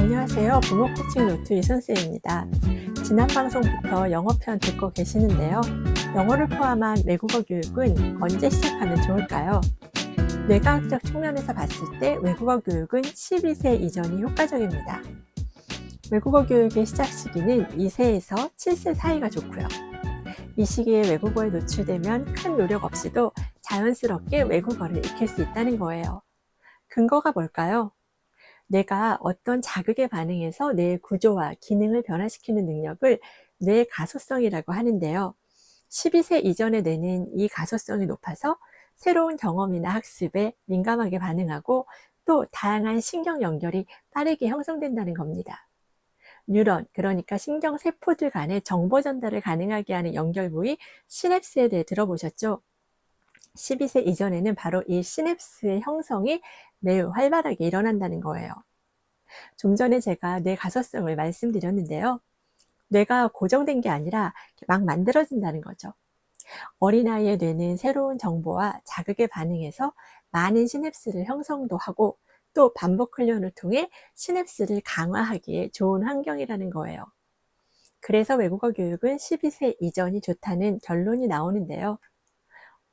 안녕하세요. 부모 코칭 노트 이선쌤입니다. 지난 방송부터 영어편 듣고 계시는데요. 영어를 포함한 외국어 교육은 언제 시작하면 좋을까요? 뇌과학적 측면에서 봤을 때 외국어 교육은 12세 이전이 효과적입니다. 외국어 교육의 시작 시기는 2세에서 7세 사이가 좋고요. 이 시기에 외국어에 노출되면 큰 노력 없이도 자연스럽게 외국어를 익힐 수 있다는 거예요. 근거가 뭘까요? 뇌가 어떤 자극에 반응해서 뇌의 구조와 기능을 변화시키는 능력을 뇌 가소성이라고 하는데요. 12세 이전의 뇌는 이 가소성이 높아서 새로운 경험이나 학습에 민감하게 반응하고 또 다양한 신경 연결이 빠르게 형성된다는 겁니다. 뉴런, 그러니까 신경세포들 간의 정보 전달을 가능하게 하는 연결 부위 시냅스에 대해 들어보셨죠? 12세 이전에는 바로 이 시냅스의 형성이 매우 활발하게 일어난다는 거예요. 좀 전에 제가 뇌 가소성을 말씀드렸는데요. 뇌가 고정된 게 아니라 막 만들어진다는 거죠. 어린아이의 뇌는 새로운 정보와 자극에 반응해서 많은 시냅스를 형성도 하고 또 반복 훈련을 통해 시냅스를 강화하기에 좋은 환경이라는 거예요. 그래서 외국어 교육은 12세 이전이 좋다는 결론이 나오는데요.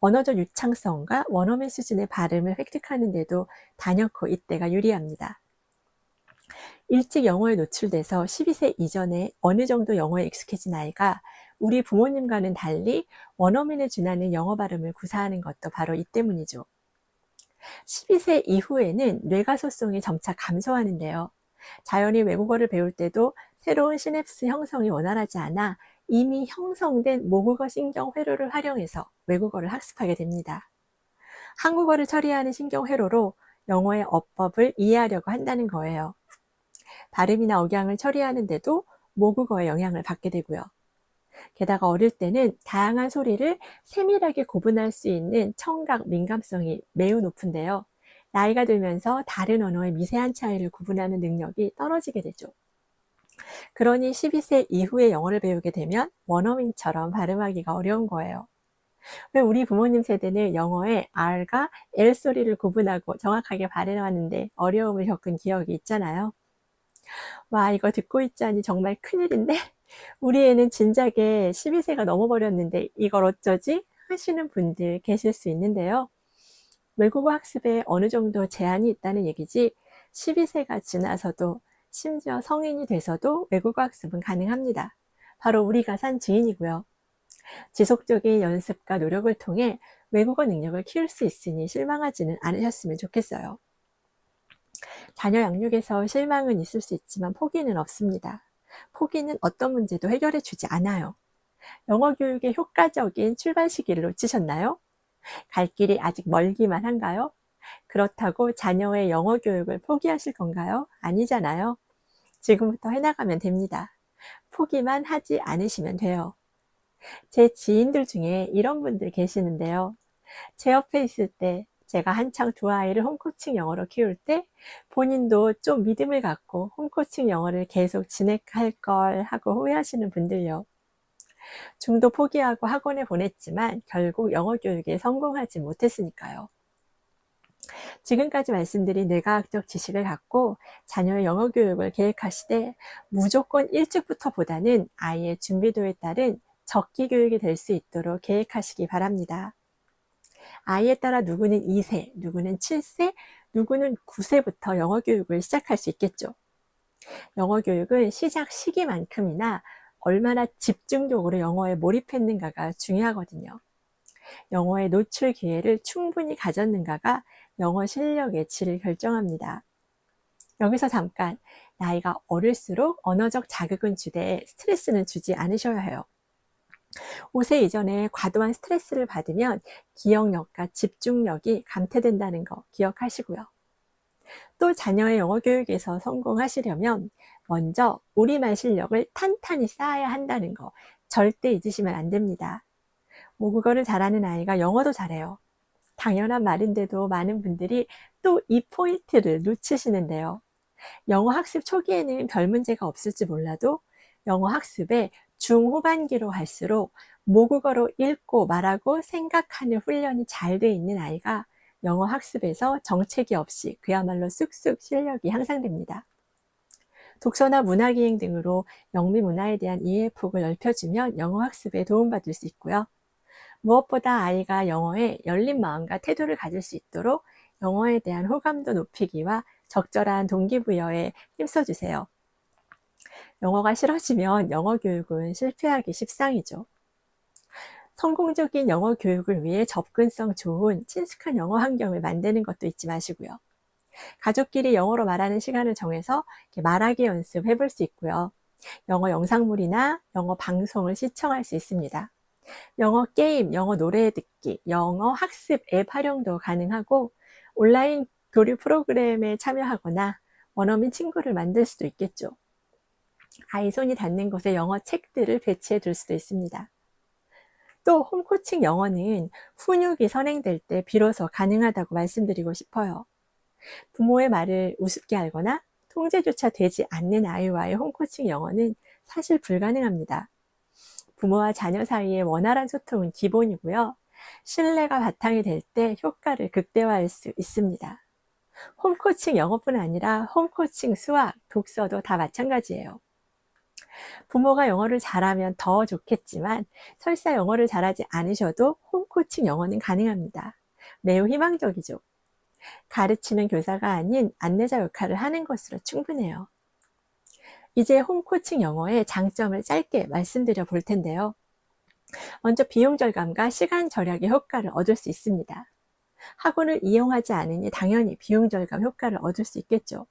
언어적 유창성과 원어민 수준의 발음을 획득하는 데도 단연코 이때가 유리합니다. 일찍 영어에 노출돼서 12세 이전에 어느 정도 영어에 익숙해진 아이가 우리 부모님과는 달리 원어민에 준하는 영어 발음을 구사하는 것도 바로 이 때문이죠. 12세 이후에는 뇌가소성이 점차 감소하는데요. 자연히 외국어를 배울 때도 새로운 시냅스 형성이 원활하지 않아 이미 형성된 모국어 신경 회로를 활용해서 외국어를 학습하게 됩니다. 한국어를 처리하는 신경 회로로 영어의 어법을 이해하려고 한다는 거예요. 발음이나 억양을 처리하는데도 모국어의 영향을 받게 되고요. 게다가 어릴 때는 다양한 소리를 세밀하게 구분할 수 있는 청각 민감성이 매우 높은데요. 나이가 들면서 다른 언어의 미세한 차이를 구분하는 능력이 떨어지게 되죠. 그러니 12세 이후에 영어를 배우게 되면 원어민처럼 발음하기가 어려운 거예요. 왜 우리 부모님 세대는 영어의 R과 L 소리를 구분하고 정확하게 발음하는데 어려움을 겪은 기억이 있잖아요. 와, 이거 듣고 있자니 정말 큰일인데? 우리 애는 진작에 12세가 넘어버렸는데 이걸 어쩌지? 하시는 분들 계실 수 있는데요. 외국어 학습에 어느 정도 제한이 있다는 얘기지 12세가 지나서도 심지어 성인이 돼서도 외국어 학습은 가능합니다. 바로 우리가 산 증인이고요. 지속적인 연습과 노력을 통해 외국어 능력을 키울 수 있으니 실망하지는 않으셨으면 좋겠어요. 자녀 양육에서 실망은 있을 수 있지만 포기는 없습니다. 포기는 어떤 문제도 해결해 주지 않아요. 영어 교육의 효과적인 출발 시기를 놓치셨나요? 갈 길이 아직 멀기만 한가요? 그렇다고 자녀의 영어 교육을 포기하실 건가요? 아니잖아요. 지금부터 해나가면 됩니다. 포기만 하지 않으시면 돼요. 제 지인들 중에 이런 분들 계시는데요. 제 옆에 있을 때 제가 한창 두 아이를 홈코칭 영어로 키울 때 본인도 좀 믿음을 갖고 홈코칭 영어를 계속 진행할 걸 하고 후회하시는 분들요. 중도 포기하고 학원에 보냈지만 결국 영어 교육에 성공하지 못했으니까요. 지금까지 말씀드린 뇌과학적 지식을 갖고 자녀의 영어 교육을 계획하시되 무조건 일찍부터 보다는 아이의 준비도에 따른 적기 교육이 될 수 있도록 계획하시기 바랍니다. 아이에 따라 누구는 2세, 누구는 7세, 누구는 9세부터 영어 교육을 시작할 수 있겠죠. 영어 교육은 시작 시기만큼이나 얼마나 집중적으로 영어에 몰입했는가가 중요하거든요. 영어의 노출 기회를 충분히 가졌는가가 영어 실력의 질을 결정합니다. 여기서 잠깐, 나이가 어릴수록 언어적 자극은 주되 스트레스는 주지 않으셔야 해요. 5세 이전에 과도한 스트레스를 받으면 기억력과 집중력이 감퇴된다는 거 기억하시고요. 또 자녀의 영어 교육에서 성공하시려면 먼저 우리말 실력을 탄탄히 쌓아야 한다는 거 절대 잊으시면 안 됩니다. 모국어를 잘하는 아이가 영어도 잘해요. 당연한 말인데도 많은 분들이 또 이 포인트를 놓치시는데요. 영어 학습 초기에는 별 문제가 없을지 몰라도 영어 학습의 중후반기로 갈수록 모국어로 읽고 말하고 생각하는 훈련이 잘 돼 있는 아이가 영어 학습에서 정체기 없이 그야말로 쑥쑥 실력이 향상됩니다. 독서나 문화기행 등으로 영미 문화에 대한 이해의 폭을 넓혀주면 영어 학습에 도움받을 수 있고요. 무엇보다 아이가 영어에 열린 마음과 태도를 가질 수 있도록 영어에 대한 호감도 높이기와 적절한 동기부여에 힘써주세요. 영어가 싫어지면 영어 교육은 실패하기 십상이죠. 성공적인 영어 교육을 위해 접근성 좋은 친숙한 영어 환경을 만드는 것도 잊지 마시고요. 가족끼리 영어로 말하는 시간을 정해서 말하기 연습해 볼 수 있고요. 영어 영상물이나 영어 방송을 시청할 수 있습니다. 영어 게임, 영어 노래 듣기, 영어 학습 앱 활용도 가능하고 온라인 교류 프로그램에 참여하거나 원어민 친구를 만들 수도 있겠죠. 아이 손이 닿는 곳에 영어 책들을 배치해 둘 수도 있습니다. 또 홈코칭 영어는 훈육이 선행될 때 비로소 가능하다고 말씀드리고 싶어요. 부모의 말을 우습게 알거나 통제조차 되지 않는 아이와의 홈코칭 영어는 사실 불가능합니다. 부모와 자녀 사이의 원활한 소통은 기본이고요. 신뢰가 바탕이 될 때 효과를 극대화할 수 있습니다. 홈코칭 영어뿐 아니라 홈코칭 수학, 독서도 다 마찬가지예요. 부모가 영어를 잘하면 더 좋겠지만 설사 영어를 잘하지 않으셔도 홈코칭 영어는 가능합니다. 매우 희망적이죠. 가르치는 교사가 아닌 안내자 역할을 하는 것으로 충분해요. 이제 홈코칭 영어의 장점을 짧게 말씀드려 볼 텐데요. 먼저 비용 절감과 시간 절약의 효과를 얻을 수 있습니다. 학원을 이용하지 않으니 당연히 비용 절감 효과를 얻을 수 있겠죠.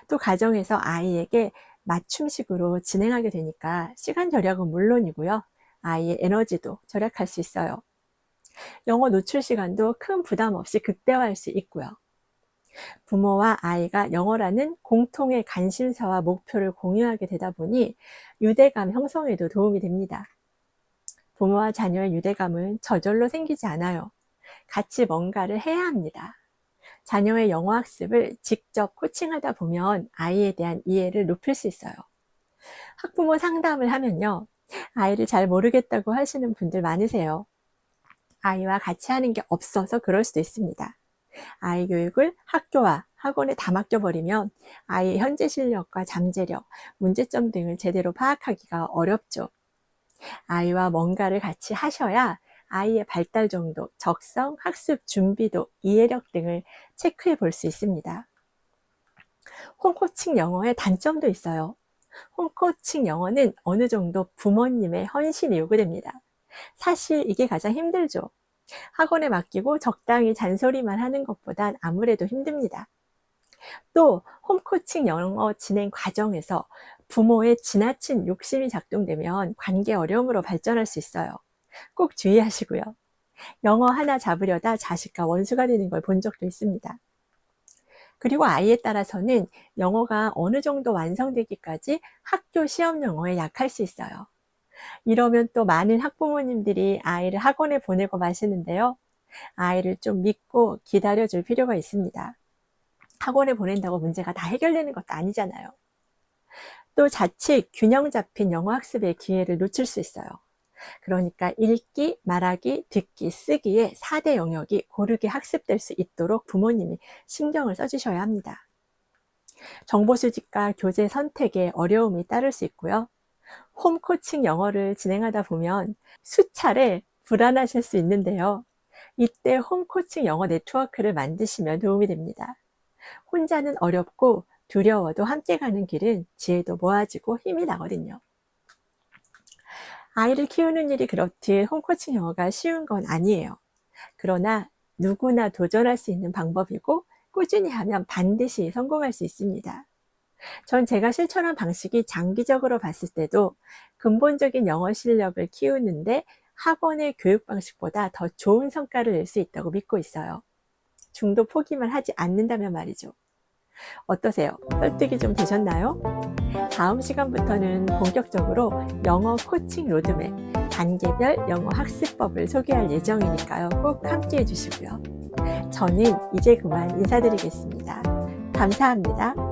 또 가정에서 아이에게 맞춤식으로 진행하게 되니까 시간 절약은 물론이고요. 아이의 에너지도 절약할 수 있어요. 영어 노출 시간도 큰 부담 없이 극대화할 수 있고요. 부모와 아이가 영어라는 공통의 관심사와 목표를 공유하게 되다 보니 유대감 형성에도 도움이 됩니다. 부모와 자녀의 유대감은 저절로 생기지 않아요. 같이 뭔가를 해야 합니다. 자녀의 영어 학습을 직접 코칭하다 보면 아이에 대한 이해를 높일 수 있어요. 학부모 상담을 하면요. 아이를 잘 모르겠다고 하시는 분들 많으세요. 아이와 같이 하는 게 없어서 그럴 수도 있습니다. 아이 교육을 학교와 학원에 다 맡겨버리면 아이의 현재 실력과 잠재력, 문제점 등을 제대로 파악하기가 어렵죠. 아이와 뭔가를 같이 하셔야 아이의 발달 정도, 적성, 학습 준비도, 이해력 등을 체크해 볼 수 있습니다. 홈코칭 영어의 단점도 있어요. 홈코칭 영어는 어느 정도 부모님의 헌신이 요구됩니다. 사실 이게 가장 힘들죠. 학원에 맡기고 적당히 잔소리만 하는 것보단 아무래도 힘듭니다. 또 홈코칭 영어 진행 과정에서 부모의 지나친 욕심이 작동되면 관계 어려움으로 발전할 수 있어요. 꼭 주의하시고요. 영어 하나 잡으려다 자식과 원수가 되는 걸 본 적도 있습니다. 그리고 아이에 따라서는 영어가 어느 정도 완성되기까지 학교 시험 영어에 약할 수 있어요. 이러면 또 많은 학부모님들이 아이를 학원에 보내고 마시는데요. 아이를 좀 믿고 기다려줄 필요가 있습니다. 학원에 보낸다고 문제가 다 해결되는 것도 아니잖아요. 또 자칫 균형 잡힌 영어 학습의 기회를 놓칠 수 있어요. 그러니까 읽기, 말하기, 듣기, 쓰기의 4대 영역이 고르게 학습될 수 있도록 부모님이 신경을 써주셔야 합니다. 정보 수집과 교재 선택에 어려움이 따를 수 있고요. 홈코칭 영어를 진행하다 보면 수차례 불안하실 수 있는데요. 이때 홈코칭 영어 네트워크를 만드시면 도움이 됩니다. 혼자는 어렵고 두려워도 함께 가는 길은 지혜도 모아지고 힘이 나거든요. 아이를 키우는 일이 그렇듯 홈코칭 영어가 쉬운 건 아니에요. 그러나 누구나 도전할 수 있는 방법이고 꾸준히 하면 반드시 성공할 수 있습니다. 전 제가 실천한 방식이 장기적으로 봤을 때도 근본적인 영어 실력을 키우는데 학원의 교육 방식보다 더 좋은 성과를 낼 수 있다고 믿고 있어요. 중도 포기만 하지 않는다면 말이죠. 어떠세요? 설득이 좀 되셨나요? 다음 시간부터는 본격적으로 영어 코칭 로드맵, 단계별 영어 학습법을 소개할 예정이니까요. 꼭 함께 해주시고요. 저는 이제 그만 인사드리겠습니다. 감사합니다.